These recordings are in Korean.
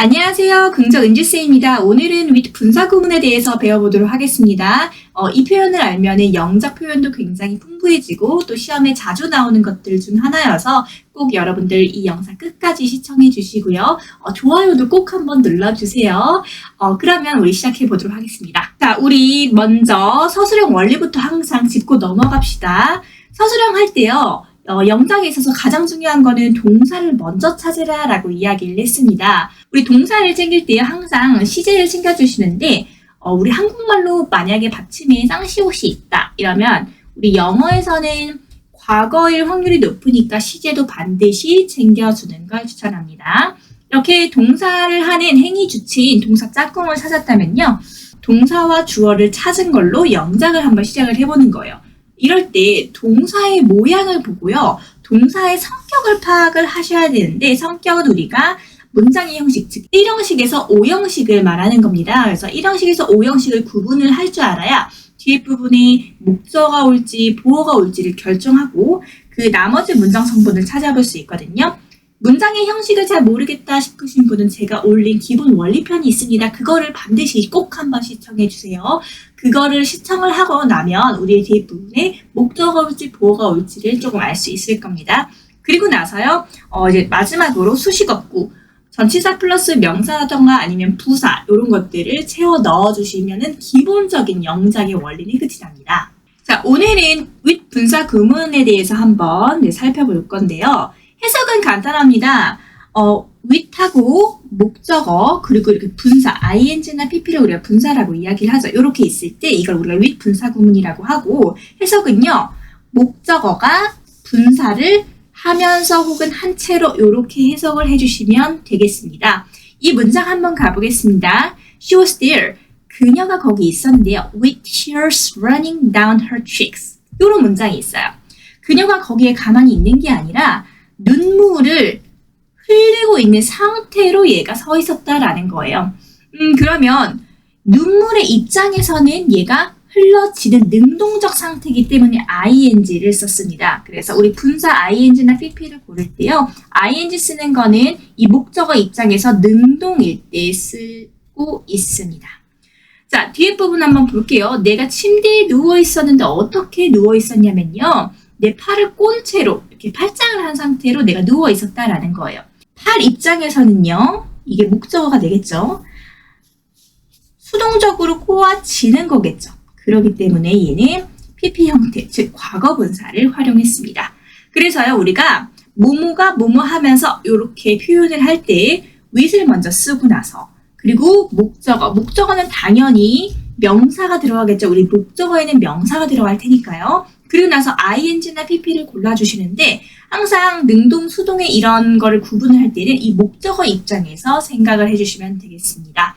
안녕하세요. 긍정 은지쌤입니다. 오늘은 with 분사 구문에 대해서 배워보도록 하겠습니다. 이 표현을 알면은 영작 표현도 굉장히 풍부해지고 또 시험에 자주 나오는 것들 중 하나여서 꼭 여러분들 이 영상 끝까지 시청해 주시고요. 좋아요도 꼭 한번 눌러주세요. 그러면 우리 시작해 보도록 하겠습니다. 자, 우리 먼저 서술형 원리부터 항상 짚고 넘어갑시다. 서술형 할 때요. 영작에 있어서 가장 중요한 거는 동사를 먼저 찾으라 라고 이야기를 했습니다. 우리 동사를 챙길 때 항상 시제를 챙겨주시는데 우리 한국말로 만약에 받침에 쌍시옷이 있다 이러면 우리 영어에서는 과거일 확률이 높으니까 시제도 반드시 챙겨주는 걸 추천합니다. 이렇게 동사를 하는 행위 주체인 동사 짝꿍을 찾았다면요. 동사와 주어를 찾은 걸로 영작을 한번 시작을 해보는 거예요. 이럴 때 동사의 모양을 보고요. 동사의 성격을 파악을 하셔야 되는데 성격은 우리가 문장의 형식, 즉 1형식에서 5형식을 말하는 겁니다. 그래서 1형식에서 5형식을 구분을 할 줄 알아야 뒤에 부분에 목적어가 올지 보어가 올지를 결정하고 그 나머지 문장 성분을 찾아볼 수 있거든요. 문장의 형식을 잘 모르겠다 싶으신 분은 제가 올린 기본 원리편이 있습니다. 그거를 반드시 꼭 한번 시청해 주세요. 그거를 시청을 하고 나면 우리의 뒤에 부분에 목적어가 올지 보어가 올지를 조금 알 수 있을 겁니다. 그리고 나서요, 이제 마지막으로 수식어구, 전치사 플러스 명사라던가 아니면 부사 이런 것들을 채워 넣어주시면은 기본적인 영작의 원리는 끝이 납니다. 자, 오늘은 with 분사 구문에 대해서 한번 살펴볼 건데요. 해석은 간단합니다. with하고 목적어 그리고 이렇게 분사 ing나 pp를 우리가 분사라고 이야기를 하죠. 이렇게 있을 때 이걸 우리가 with 분사 구문이라고 하고 해석은요. 목적어가 분사를 하면서 혹은 한 채로 이렇게 해석을 해주시면 되겠습니다. 이 문장 한번 가보겠습니다. She was there. 그녀가 거기 있었는데요. With tears running down her cheeks. 이런 문장이 있어요. 그녀가 거기에 가만히 있는 게 아니라 눈물을 흘리고 있는 상태로 얘가 서 있었다라는 거예요. 그러면 눈물의 입장에서는 얘가 흘러지는 능동적 상태이기 때문에 ing를 썼습니다. 그래서 우리 분사 ing나 pp를 고를 때요. ing 쓰는 거는 이 목적어 입장에서 능동일 때 쓰고 있습니다. 자, 뒤에 부분 한번 볼게요. 내가 침대에 누워 있었는데 어떻게 누워 있었냐면요. 내 팔을 꼰 채로 이렇게 팔짱을 한 상태로 내가 누워 있었다라는 거예요. 팔 입장에서는요. 이게 목적어가 되겠죠. 수동적으로 꼬아지는 거겠죠. 그렇기 때문에 얘는 PP 형태, 즉 과거 분사를 활용했습니다. 그래서요. 우리가 뭐뭐가 뭐뭐 하면서 이렇게 표현을 할 때 with를 먼저 쓰고 나서 그리고 목적어는 당연히 명사가 들어가겠죠. 우리 목적어에는 명사가 들어갈 테니까요. 그리고 나서 ing나 pp를 골라주시는데 항상 능동, 수동의 이런 거를 구분을 할 때는 이 목적어 입장에서 생각을 해주시면 되겠습니다.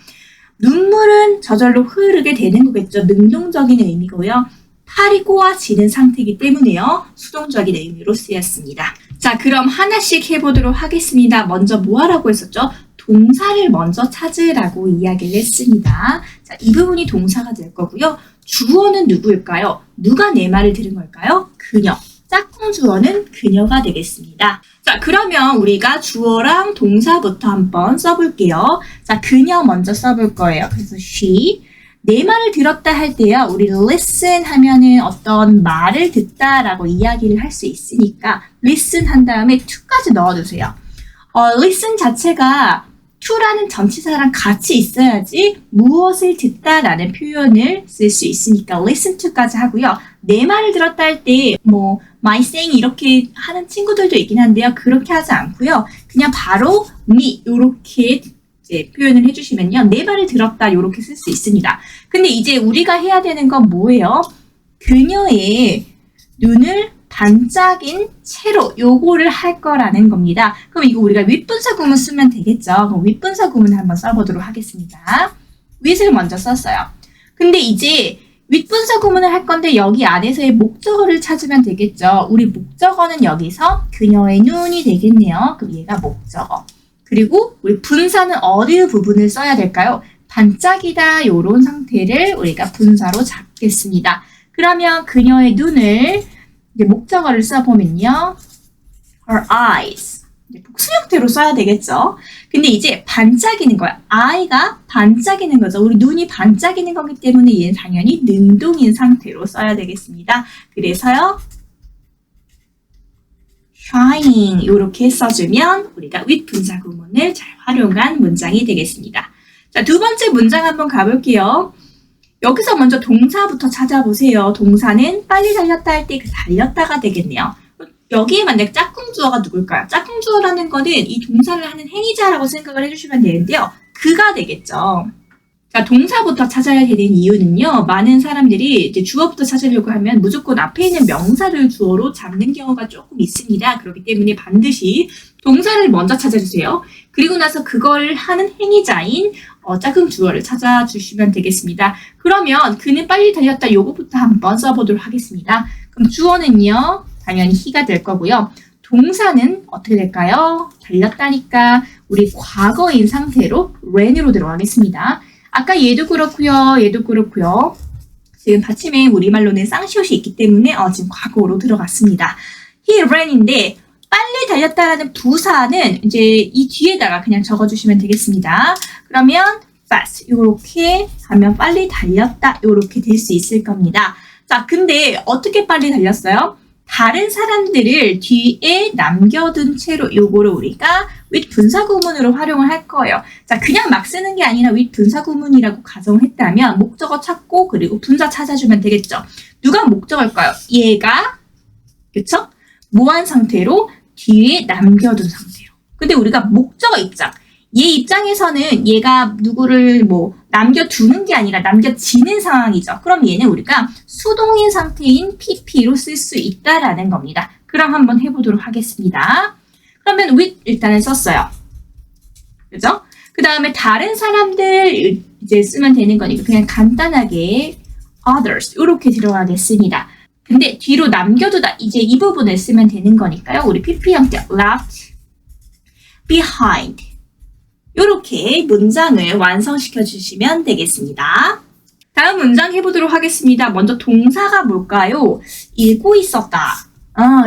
눈물은 저절로 흐르게 되는 거겠죠. 능동적인 의미고요. 팔이 꼬아지는 상태이기 때문에요. 수동적인 의미로 쓰였습니다. 자, 그럼 하나씩 해보도록 하겠습니다. 먼저 뭐 하라고 했었죠? 동사를 먼저 찾으라고 이야기를 했습니다. 자, 이 부분이 동사가 될 거고요. 주어는 누구일까요? 누가 내 말을 들은 걸까요? 그녀. 짝꿍 주어는 그녀가 되겠습니다. 자, 그러면 우리가 주어랑 동사부터 한번 써볼게요. 자, 그녀 먼저 써볼 거예요. 그래서 she. 내 말을 들었다 할 때요. 우리 listen 하면은 어떤 말을 듣다라고 이야기를 할 수 있으니까 listen 한 다음에 to까지 넣어주세요. listen 자체가 to라는 전치사랑 같이 있어야지 무엇을 듣다라는 표현을 쓸 수 있으니까 listen to까지 하고요. 내 말을 들었다 할 때 뭐 my saying 이렇게 하는 친구들도 있긴 한데요. 그렇게 하지 않고요. 그냥 바로 me 이렇게 이제 표현을 해주시면요. 내 말을 들었다 이렇게 쓸 수 있습니다. 근데 이제 우리가 해야 되는 건 뭐예요? 그녀의 눈을 반짝인 채로 요거를 할 거라는 겁니다. 그럼 이거 우리가 윗분사 구문 쓰면 되겠죠. 그럼 윗분사 구문 한번 써보도록 하겠습니다. with을 먼저 썼어요. 근데 이제 윗분사 구문을 할 건데 여기 안에서의 목적어를 찾으면 되겠죠. 우리 목적어는 여기서 그녀의 눈이 되겠네요. 그럼 얘가 목적어. 그리고 우리 분사는 어느 부분을 써야 될까요? 반짝이다 요런 상태를 우리가 분사로 잡겠습니다. 그러면 그녀의 눈을 이제 목적어를 써보면요. her eyes. 이제 복수 형태로 써야 되겠죠. 근데 이제 반짝이는 거야. I가 반짝이는 거죠. 우리 눈이 반짝이는 거기 때문에 얘는 당연히 능동인 상태로 써야 되겠습니다. 그래서요. shining 이렇게 써주면 우리가 with 분사 구문을 잘 활용한 문장이 되겠습니다. 자, 두 번째 문장 한번 가볼게요. 여기서 먼저 동사부터 찾아보세요. 동사는 빨리 달렸다 할 때 그 달렸다가 되겠네요. 여기에 만약 짝꿍 주어가 누굴까요? 짝꿍 주어라는 거는 이 동사를 하는 행위자라고 생각을 해주시면 되는데요. 그가 되겠죠. 자, 동사부터 찾아야 되는 이유는요. 많은 사람들이 이제 주어부터 찾으려고 하면 무조건 앞에 있는 명사를 주어로 잡는 경우가 조금 있습니다. 그렇기 때문에 반드시 동사를 먼저 찾아주세요. 그리고 나서 그걸 하는 행위자인 짝꿍 주어를 찾아주시면 되겠습니다. 그러면 그는 빨리 달렸다 요거부터 한번 써보도록 하겠습니다. 그럼 주어는요. 당연히 he가 될 거고요. 동사는 어떻게 될까요? 달렸다니까 우리 과거인 상태로 ran으로 들어가겠습니다. 아까 얘도 그렇고요. 얘도 그렇고요. 지금 받침에 우리말로는 쌍시옷이 있기 때문에 지금 과거로 들어갔습니다. he ran인데 빨리 달렸다라는 부사는 이제 이 뒤에다가 그냥 적어주시면 되겠습니다. 그러면 fast 이렇게 하면 빨리 달렸다 이렇게 될 수 있을 겁니다. 자, 근데 어떻게 빨리 달렸어요? 다른 사람들을 뒤에 남겨둔 채로 요거를 우리가 with 분사 구문으로 활용을 할 거예요. 자, 그냥 막 쓰는 게 아니라 with 분사 구문이라고 가정했다면 목적어 찾고 그리고 분사 찾아주면 되겠죠. 누가 목적어일까요? 얘가 그쵸? 뭐한 상태로 뒤에 남겨둔 상태로. 근데 우리가 목적어 입장. 얘 입장에서는 얘가 누구를 남겨두는 게 아니라 남겨지는 상황이죠. 그럼 얘는 우리가 수동인 상태인 PP로 쓸 수 있다라는 겁니다. 그럼 한번 해보도록 하겠습니다. 그러면 with 일단은 썼어요. 그죠? 그 다음에 다른 사람들 이제 쓰면 되는 거니까 그냥 간단하게 others 이렇게 들어가겠습니다. 근데 뒤로 남겨두다 이제 이 부분을 쓰면 되는 거니까요. 우리 PP 형태 left, behind 이렇게 문장을 완성시켜 주시면 되겠습니다. 다음 문장 해보도록 하겠습니다. 먼저 동사가 뭘까요? 읽고 있었다.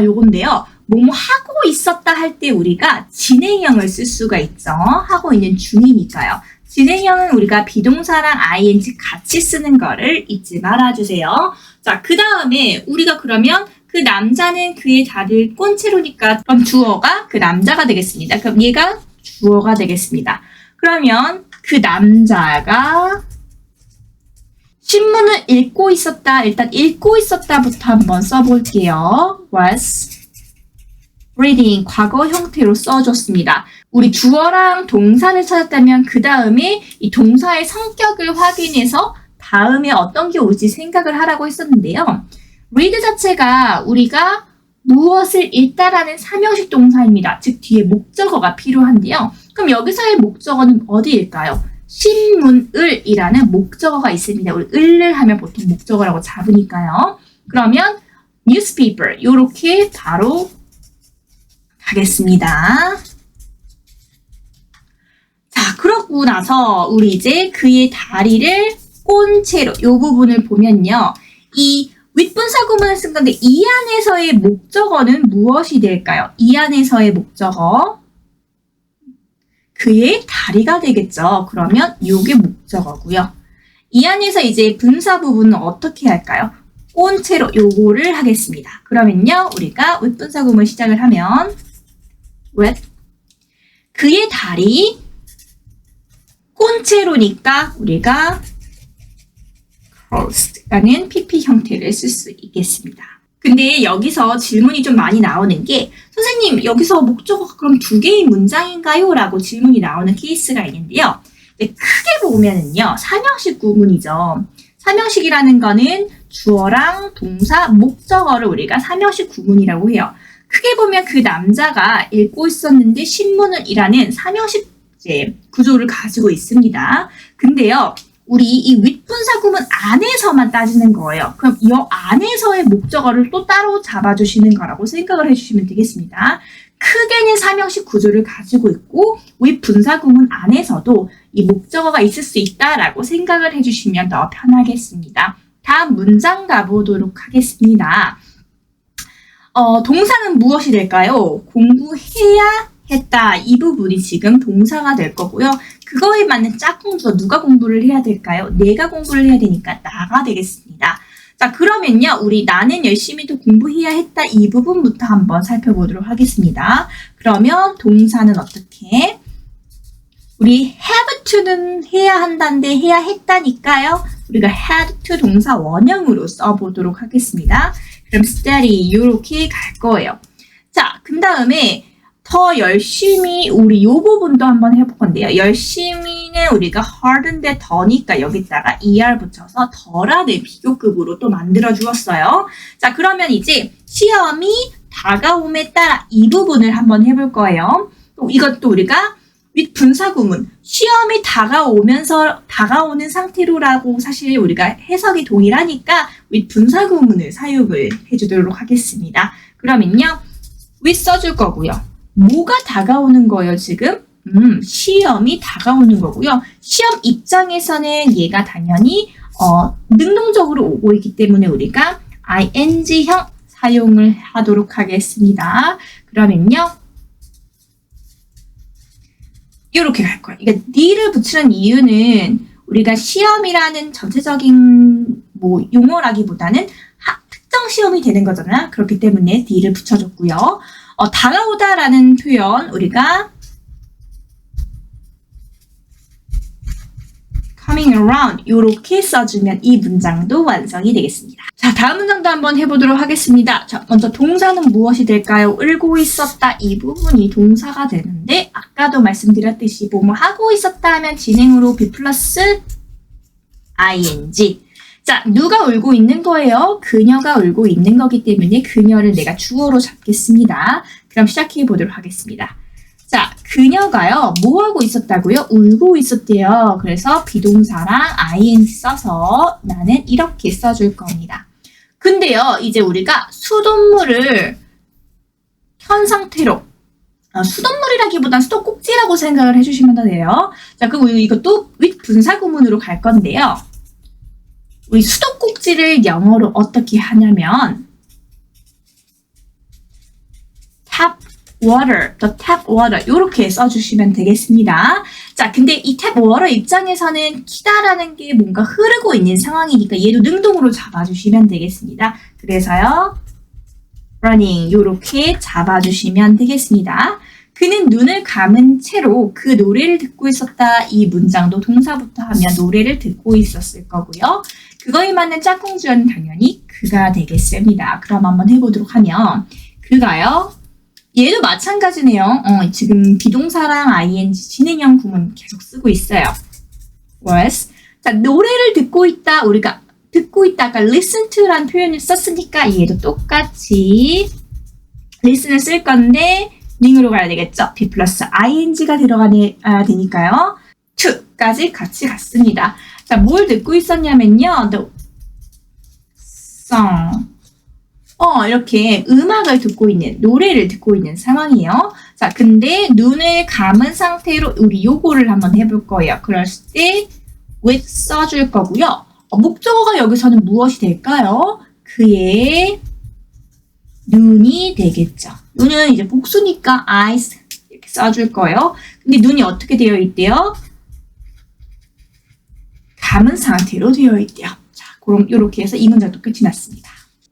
요건데요. 뭐뭐 하고 있었다 할 때 우리가 진행형을 쓸 수가 있죠. 하고 있는 중이니까요. 진행형은 우리가 비동사랑 ing 같이 쓰는 거를 잊지 말아주세요. 자, 그 다음에 우리가 그러면 그 남자는 그의 다리를 꼰 채로니까 그럼 주어가 그 남자가 되겠습니다. 그럼 얘가 주어가 되겠습니다. 그러면 그 남자가 신문을 읽고 있었다. 일단 읽고 있었다부터 한번 써볼게요. was reading 과거 형태로 써줬습니다. 우리 주어랑 동사를 찾았다면 그 다음에 이 동사의 성격을 확인해서 다음에 어떤 게 올지 생각을 하라고 했었는데요. read 자체가 우리가 무엇을 읽다라는 삼형식 동사입니다. 즉 뒤에 목적어가 필요한데요. 그럼 여기서의 목적어는 어디일까요? 신문을 이라는 목적어가 있습니다. 우리 을을 하면 보통 목적어라고 잡으니까요. 그러면 newspaper 이렇게 바로 가겠습니다. 자, 그러고 나서 우리 이제 그의 다리를 꼰 채로 이 부분을 보면요. 이 윗분사 구문을 쓴 건데 이 안에서의 목적어는 무엇이 될까요? 이 안에서의 목적어 그의 다리가 되겠죠. 그러면 이게 목적어고요. 이 안에서 이제 분사 부분은 어떻게 할까요? 꼰 채로 요거를 하겠습니다. 그러면요. 우리가 윗분사 구문 시작을 하면 with 그의 다리 꼰 채로니까 우리가 closed라는 PP 형태를 쓸 수 있겠습니다. 근데 여기서 질문이 좀 많이 나오는 게 선생님 여기서 목적어가 그럼 2개의 문장인가요? 라고 질문이 나오는 케이스가 있는데요. 크게 보면은요. 삼형식 구문이죠. 삼형식이라는 거는 주어랑 동사, 목적어를 우리가 삼형식 구문이라고 해요. 크게 보면 그 남자가 읽고 있었는데 신문을 이라는 삼형식 구조를 가지고 있습니다. 근데요. 우리 이 윗분사 구문 안에서만 따지는 거예요. 그럼 이 안에서의 목적어를 또 따로 잡아주시는 거라고 생각을 해주시면 되겠습니다. 크게는 삼형식 구조를 가지고 있고 윗분사 구문 안에서도 이 목적어가 있을 수 있다라고 생각을 해주시면 더 편하겠습니다. 다음 문장 가보도록 하겠습니다. 동사는 무엇이 될까요? 공부해야 했다. 이 부분이 지금 동사가 될 거고요. 그거에 맞는 짝꿍도 누가 공부를 해야 될까요? 내가 공부를 해야 되니까 나가 되겠습니다. 자, 그러면요. 우리 나는 열심히 더 공부해야 했다. 이 부분부터 한번 살펴보도록 하겠습니다. 그러면 동사는 어떻게? 우리 have to는 해야 한다는데 해야 했다니까요. 우리가 had to 동사 원형으로 써보도록 하겠습니다. 그럼 study 이렇게 갈 거예요. 자, 그 다음에 더 열심히 우리 요 부분도 한번 해볼 건데요. 열심히는 우리가 hard인데 더니까 여기다가 er 붙여서 더라는 비교급으로 또 만들어 주었어요. 자, 그러면 이제 시험이 다가옴에 따라 이 부분을 한번 해볼 거예요. 또 이것도 우리가 with 분사구문 시험이 다가오는 상태로라고 사실 우리가 해석이 동일하니까 with 분사구문을 사용을 해주도록 하겠습니다. 그러면요. with 써줄 거고요. 뭐가 다가오는 거예요, 지금? 시험이 다가오는 거고요. 시험 입장에서는 얘가 당연히 능동적으로 오고 있기 때문에 우리가 ing형 사용을 하도록 하겠습니다. 그러면요. 이렇게 갈 거예요. 그러니까 니를 붙이는 이유는 우리가 시험이라는 전체적인 용어라기보다는 특정 시험이 되는 거잖아요. 그렇기 때문에 니를 붙여줬고요. 다가오다라는 표현 우리가 coming around 이렇게 써주면 이 문장도 완성이 되겠습니다. 자, 다음 문장도 한번 해보도록 하겠습니다. 자, 먼저 동사는 무엇이 될까요? 울고 있었다 이 부분이 동사가 되는데 아까도 말씀드렸듯이 뭐뭐 하고 있었다 하면 진행으로 be 플러스 ing. 자, 누가 울고 있는 거예요? 그녀가 울고 있는 거기 때문에 그녀를 내가 주어로 잡겠습니다. 그럼 시작해 보도록 하겠습니다. 자, 그녀가요, 뭐 하고 있었다고요? 울고 있었대요. 그래서 비동사랑 ing 써서 나는 이렇게 써줄 겁니다. 근데요, 이제 우리가 수돗물을 켠 상태로, 수돗물이라기보단 수도꼭지라고 생각을 해주시면 돼요. 자, 그럼 이것도 with 분사구문으로 갈 건데요. 우리 수도꼭지를 영어로 어떻게 하냐면 tap water, the tap water 이렇게 써주시면 되겠습니다. 자, 근데 이 tap water 입장에서는 키다라는 게 뭔가 흐르고 있는 상황이니까 얘도 능동으로 잡아주시면 되겠습니다. 그래서요, running 이렇게 잡아주시면 되겠습니다. 그는 눈을 감은 채로 그 노래를 듣고 있었다. 이 문장도 동사부터 하면 노래를 듣고 있었을 거고요. 그거에 맞는 짝꿍 주어는 당연히 그가 되겠습니다. 그럼 한번 해보도록 하면 그가요. 얘도 마찬가지네요. 지금 비동사랑 ing 진행형 구문 계속 쓰고 있어요. was. 자, 노래를 듣고 있다. 우리가 듣고 있다가 listen to라는 표현을 썼으니까 얘도 똑같이 listen을 쓸 건데 링으로 가야 되겠죠. be 플러스 ing가 들어가야 되니까요. to까지 같이 갔습니다. 자, 뭘 듣고 있었냐면요. the song. 이렇게 음악을 듣고 있는, 노래를 듣고 있는 상황이에요. 자, 근데 눈을 감은 상태로 우리 요거를 한번 해볼 거예요. 그랬을 때 with 써줄 거고요. 목적어가 여기서는 무엇이 될까요? 그의 눈이 되겠죠. 눈은 이제 복수니까 eyes 이렇게 써줄 거예요. 근데 눈이 어떻게 되어 있대요? 감은 상태로 되어 있대요. 자, 그럼 이렇게 해서 이 문장도 끝이 났습니다.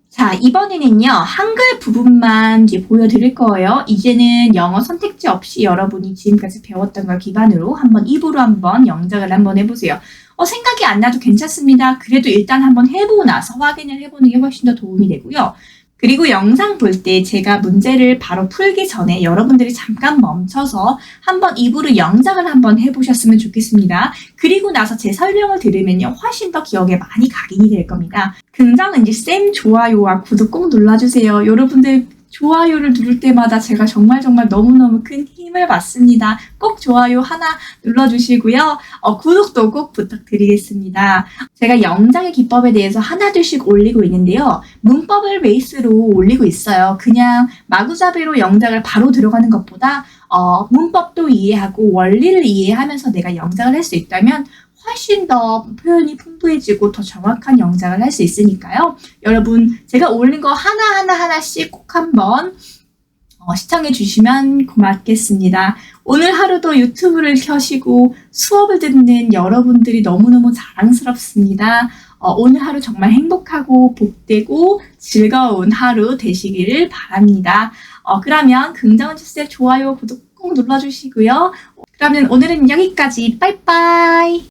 자, 이번에는요, 한글 부분만 이제 보여드릴 거예요. 이제는 영어 선택지 없이 여러분이 지금까지 배웠던 걸 기반으로 한번 입으로 한번 영작을 한번 해보세요. 생각이 안 나도 괜찮습니다. 그래도 일단 한번 해보고 나서 확인을 해보는 게 훨씬 더 도움이 되고요. 그리고 영상 볼 때 제가 문제를 바로 풀기 전에 여러분들이 잠깐 멈춰서 한번 입으로 영작을 한번 해보셨으면 좋겠습니다. 그리고 나서 제 설명을 들으면요, 훨씬 더 기억에 많이 각인이 될 겁니다. 긍정은지 쌤 좋아요와 구독 꼭 눌러주세요. 여러분들 좋아요를 누를 때마다 제가 정말 너무너무 큰 힘을 받습니다. 꼭 좋아요 하나 눌러주시고요. 구독도 꼭 부탁드리겠습니다. 제가 영작의 기법에 대해서 하나둘씩 올리고 있는데요. 문법을 베이스로 올리고 있어요. 그냥 마구잡이로 영작을 바로 들어가는 것보다 문법도 이해하고 원리를 이해하면서 내가 영작을 할 수 있다면 훨씬 더 표현이 풍부해지고 더 정확한 영작을 할 수 있으니까요. 여러분, 제가 올린 거 하나씩 꼭 한번 시청해 주시면 고맙겠습니다. 오늘 하루도 유튜브를 켜시고 수업을 듣는 여러분들이 너무너무 자랑스럽습니다. 오늘 하루 정말 행복하고 복되고 즐거운 하루 되시기를 바랍니다. 그러면 긍정은 주세요. 좋아요, 구독 꼭 눌러주시고요. 그러면 오늘은 여기까지. 빠이빠이.